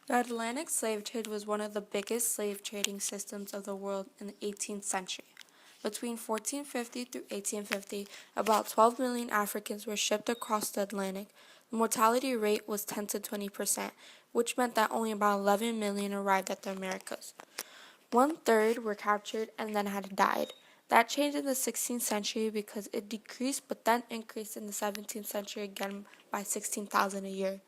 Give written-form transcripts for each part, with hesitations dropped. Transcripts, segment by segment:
The Atlantic slave trade was one of the biggest slave trading systems of the world in the 18th century. Between 1450 through 1850, about 12 million Africans were shipped across the Atlantic. The mortality rate was 10 to 20%, which meant that only about 11 million arrived at the Americas. One third were captured and then had died. That changed in the 16th century because it decreased but then increased in the 17th century again by 16,000 a year.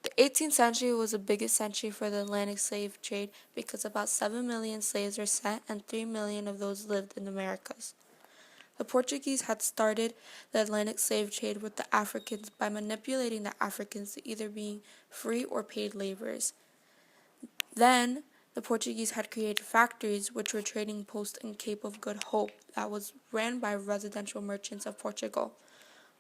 The 18th century was the biggest century for the Atlantic slave trade because about 7 million slaves were sent and 3 million of those lived in the Americas. The Portuguese had started the Atlantic slave trade with the Africans by manipulating the Africans to either being free or paid laborers. Then, the Portuguese had created factories which were trading posts in Cape of Good Hope that was ran by residential merchants of Portugal.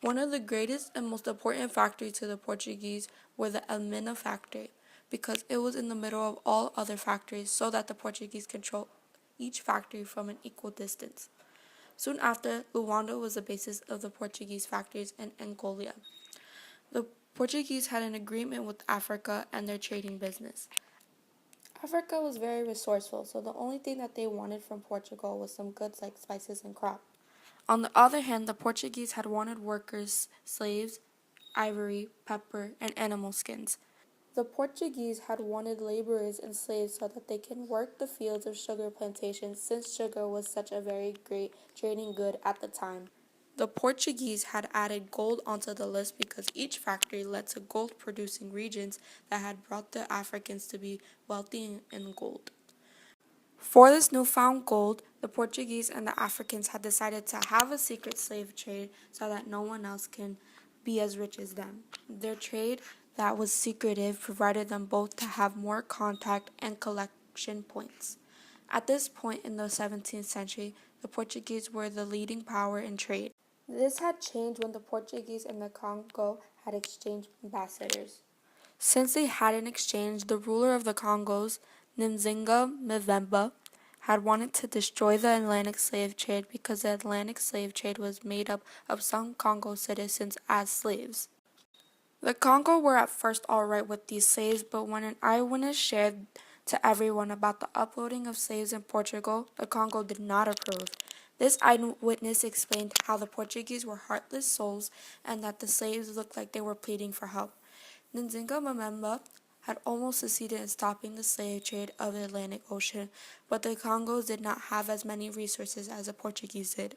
One of the greatest and most important factories to the Portuguese were the Elmina factory, because it was in the middle of all other factories so that the Portuguese controlled each factory from an equal distance. Soon after, Luanda was the basis of the Portuguese factories in Angola. The Portuguese had an agreement with Africa and their trading business. Africa was very resourceful, so the only thing that they wanted from Portugal was some goods like spices and crop. On the other hand, the Portuguese had wanted workers, slaves, ivory, pepper, and animal skins. The Portuguese had wanted laborers and slaves so that they can work the fields of sugar plantations since sugar was such a very great trading good at the time. The Portuguese had added gold onto the list because each factory led to gold producing regions that had brought the Africans to be wealthy in gold. For this newfound gold, the Portuguese and the Africans had decided to have a secret slave trade so that no one else can be as rich as them. Their trade that was secretive provided them both to have more contact and collection points. At this point in the 17th century, the Portuguese were the leading power in trade. This had changed when the Portuguese and the Congo had exchanged ambassadors. Since they had an exchange, the ruler of the Congos, Nzinga Mvemba, had wanted to destroy the Atlantic slave trade because the Atlantic slave trade was made up of some Congo citizens as slaves. The Congo were at first all right with these slaves, but when an eyewitness shared to everyone about the uploading of slaves in Portugal, the Congo did not approve. This eyewitness explained how the Portuguese were heartless souls and that the slaves looked like they were pleading for help. Nzinga Mamemba had almost succeeded in stopping the slave trade of the Atlantic Ocean, but the Congos did not have as many resources as the Portuguese did.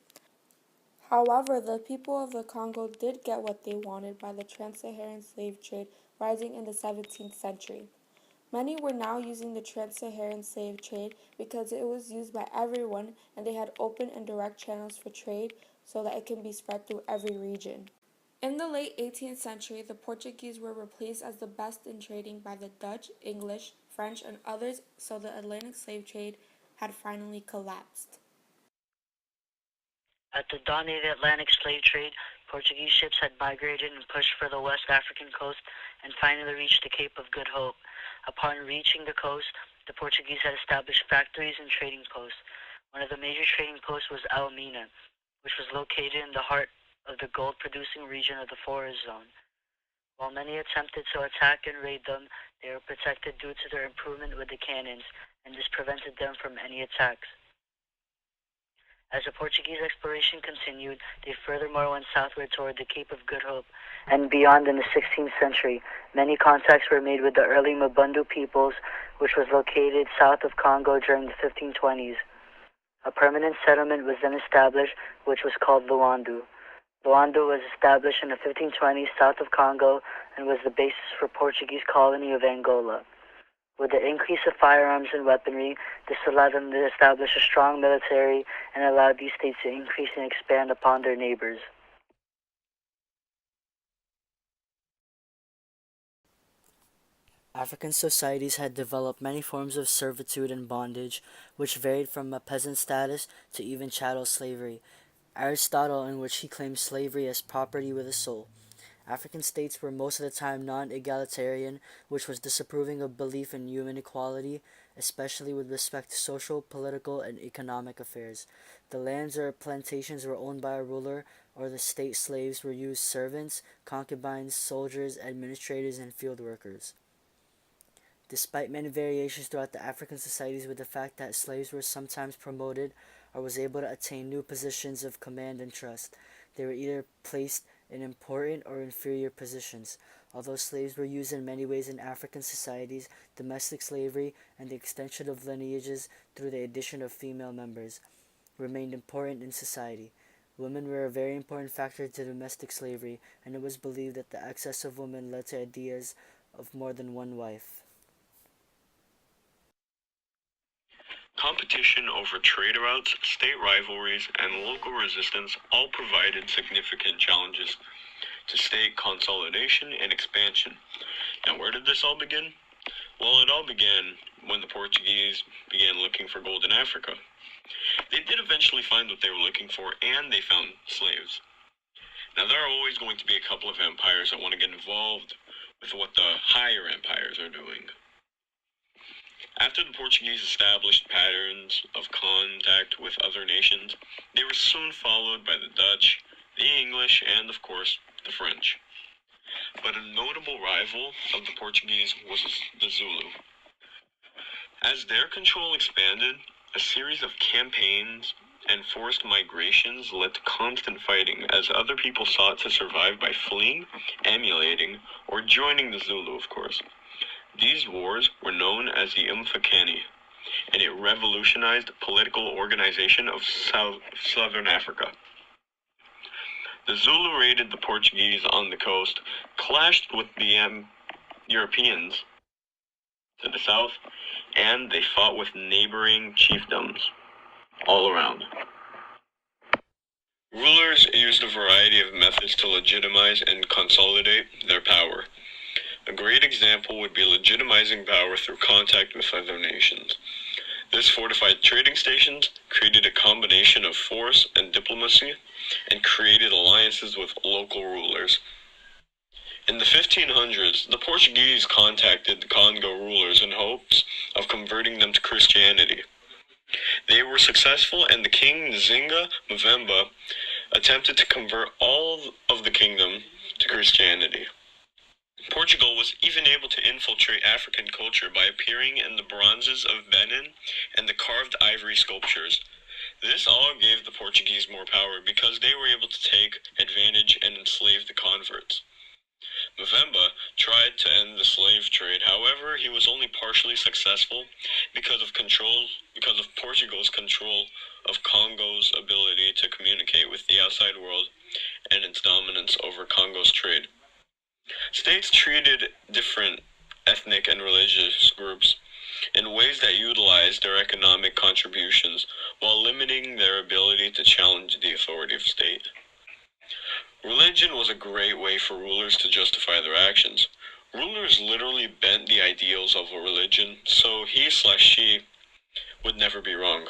However, the people of the Congo did get what they wanted by the trans-Saharan slave trade rising in the 17th century. Many were now using the trans-Saharan slave trade because it was used by everyone and they had open and direct channels for trade so that it can be spread through every region. In the late 18th century, the Portuguese were replaced as the best in trading by the Dutch, English, French, and others, so the Atlantic slave trade had finally collapsed. At the dawn of the Atlantic slave trade, Portuguese ships had migrated and pushed for the West African coast and finally reached the Cape of Good Hope. Upon reaching the coast, the Portuguese had established factories and trading posts. One of the major trading posts was Elmina, which was located in the heart of the gold-producing region of the forest zone. While many attempted to attack and raid them, they were protected due to their improvement with the cannons, and this prevented them from any attacks. As the Portuguese exploration continued, they furthermore went southward toward the Cape of Good Hope and beyond in the 16th century. Many contacts were made with the early Mabundu peoples, which was located south of Congo during the 1520s. A permanent settlement was then established, which was called Luandu. Luandu was established in the 1520s south of Congo and was the basis for Portuguese colony of Angola. With the increase of firearms and weaponry, this allowed them to establish a strong military and allowed these states to increase and expand upon their neighbors. African societies had developed many forms of servitude and bondage, which varied from a peasant status to even chattel slavery. Aristotle, in which he claimed slavery as property with a soul. African states were most of the time non-egalitarian, which was disapproving of belief in human equality, especially with respect to social, political, and economic affairs. The lands or plantations were owned by a ruler, or the state slaves were used servants, concubines, soldiers, administrators, and field workers. Despite many variations throughout the African societies with the fact that slaves were sometimes promoted or was able to attain new positions of command and trust, they were either placed in important or inferior positions. Although slaves were used in many ways in African societies, domestic slavery and the extension of lineages through the addition of female members remained important in society. Women were a very important factor to domestic slavery, and it was believed that the excess of women led to ideas of more than one wife. Competition over trade routes, state rivalries, and local resistance all provided significant challenges to state consolidation and expansion. Now, where did this all begin? Well, it all began when the Portuguese began looking for gold in Africa. They did eventually find what they were looking for, and they found slaves. Now, there are always going to be a couple of empires that want to get involved with what the higher empires are doing. After the Portuguese established patterns of contact with other nations, they were soon followed by the Dutch, the English, and of course, the French. But a notable rival of the Portuguese was the Zulu. As their control expanded, a series of campaigns and forced migrations led to constant fighting as other people sought to survive by fleeing, emulating, or joining the Zulu, of course. These wars were known as the Mfecane, and it revolutionized political organization of southern Africa. The Zulu raided the Portuguese on the coast, clashed with the Europeans to the south, and they fought with neighboring chiefdoms all around. Rulers used a variety of methods to legitimize and consolidate their power. A great example would be legitimizing power through contact with other nations. This fortified trading stations, created a combination of force and diplomacy, and created alliances with local rulers. In the 1500s, the Portuguese contacted the Congo rulers in hopes of converting them to Christianity. They were successful, and the king Nzinga Mavemba attempted to convert all of the kingdom to Christianity. Portugal was even able to infiltrate African culture by appearing in the bronzes of Benin and the carved ivory sculptures. This all gave the Portuguese more power because they were able to take advantage and enslave the converts. Mavemba tried to end the slave trade. However, he was only partially successful because of Portugal's control of Congo's ability to communicate with the outside world and its dominance over Congo's trade. States treated different ethnic and religious groups in ways that utilized their economic contributions while limiting their ability to challenge the authority of state. Religion was a great way for rulers to justify their actions. Rulers literally bent the ideals of a religion, so he/she would never be wrong.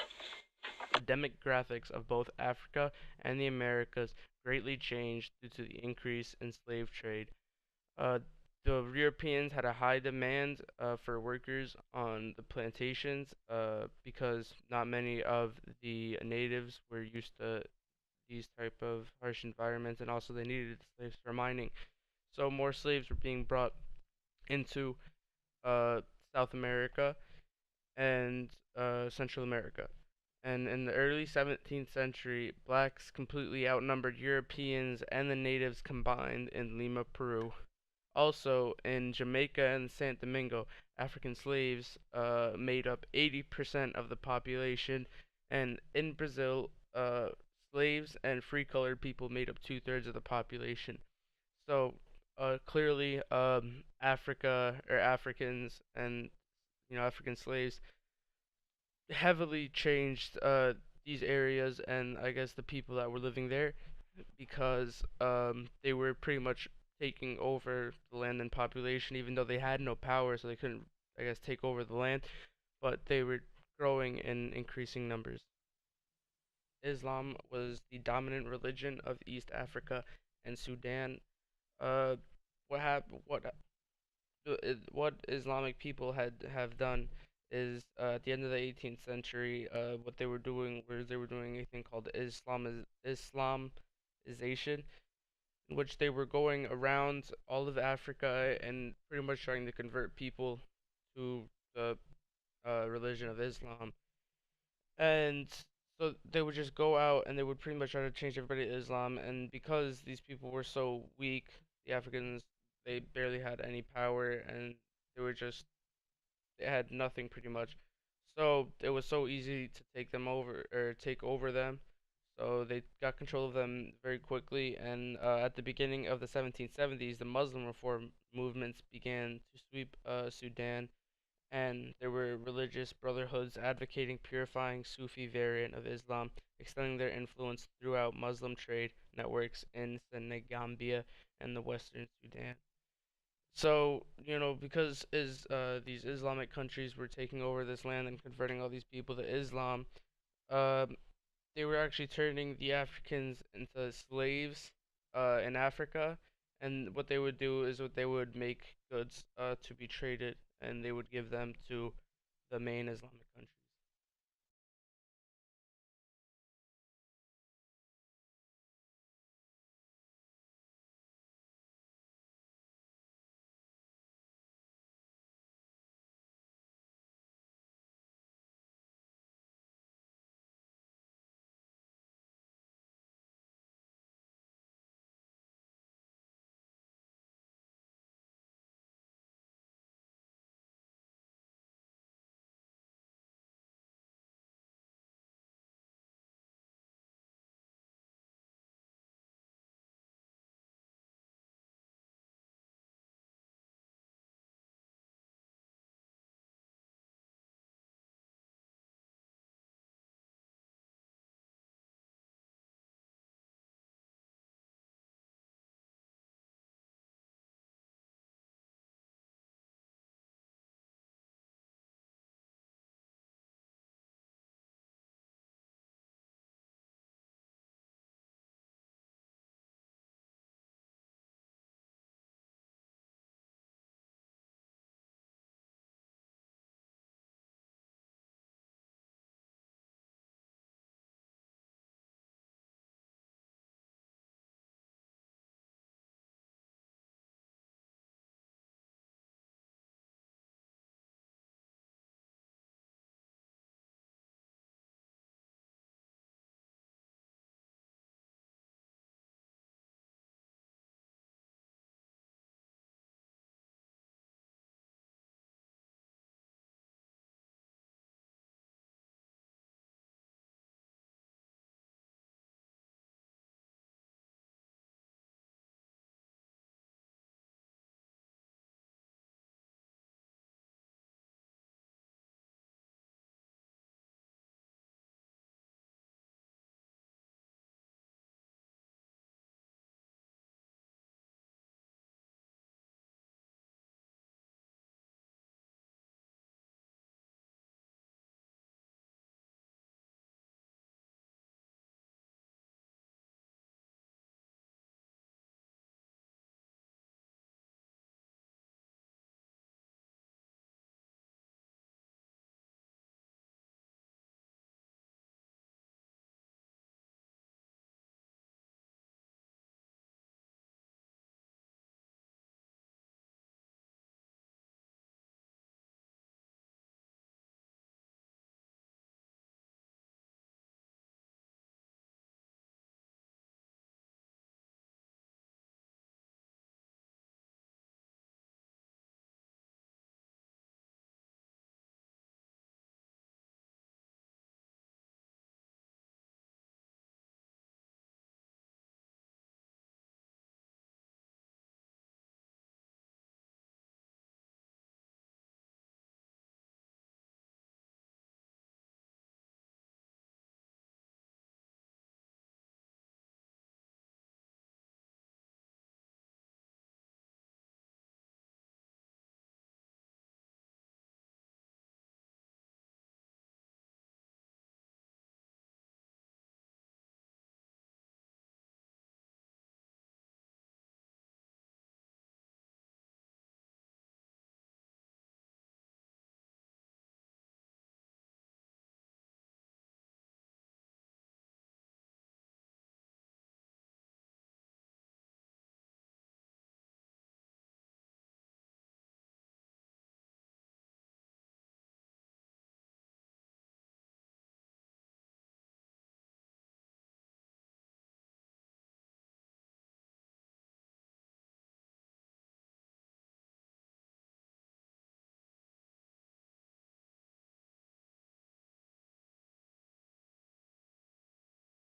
The demographics of both Africa and the Americas greatly changed due to the increase in slave trade. The Europeans had a high demand for workers on the plantations because not many of the natives were used to these type of harsh environments, and also they needed slaves for mining. So more slaves were being brought into uh, South America and Central America. And in the early 17th century, blacks completely outnumbered Europeans and the natives combined in Lima, Peru. Also, in Jamaica and Saint Domingo, African slaves made up 80% of the population, and in Brazil, slaves and free colored people made up 2/3 of the population. So, clearly, Africa or Africans and African slaves heavily changed these areas, and I guess the people that were living there, because they were pretty much taking over the land and population, even though they had no power, so they couldn't, I guess, take over the land, but they were growing in increasing numbers. Islam was the dominant religion of East Africa and Sudan. Uh, what happened? What Islamic people have done is at the end of the 18th century, what they were doing was they were doing a thing called Islamization, in which they were going around all of Africa and pretty much trying to convert people to religion of Islam. And so they would just go out and they would pretty much try to change everybody to Islam. And because these people were so weak, the Africans, they barely had any power, and they were just they had nothing pretty much. So it was so easy to take them over or take over them. So they got control of them very quickly. And at the beginning of the 1770s, the Muslim reform movements began to sweep Sudan, and there were religious brotherhoods advocating purifying Sufi variant of Islam, extending their influence throughout Muslim trade networks in Senegambia and the Western Sudan. So, because these Islamic countries were taking over this land and converting all these people to Islam, um, they were actually turning the Africans into slaves in Africa. And what they would do is what they would make goods to be traded, and they would give them to the main Islamic countries.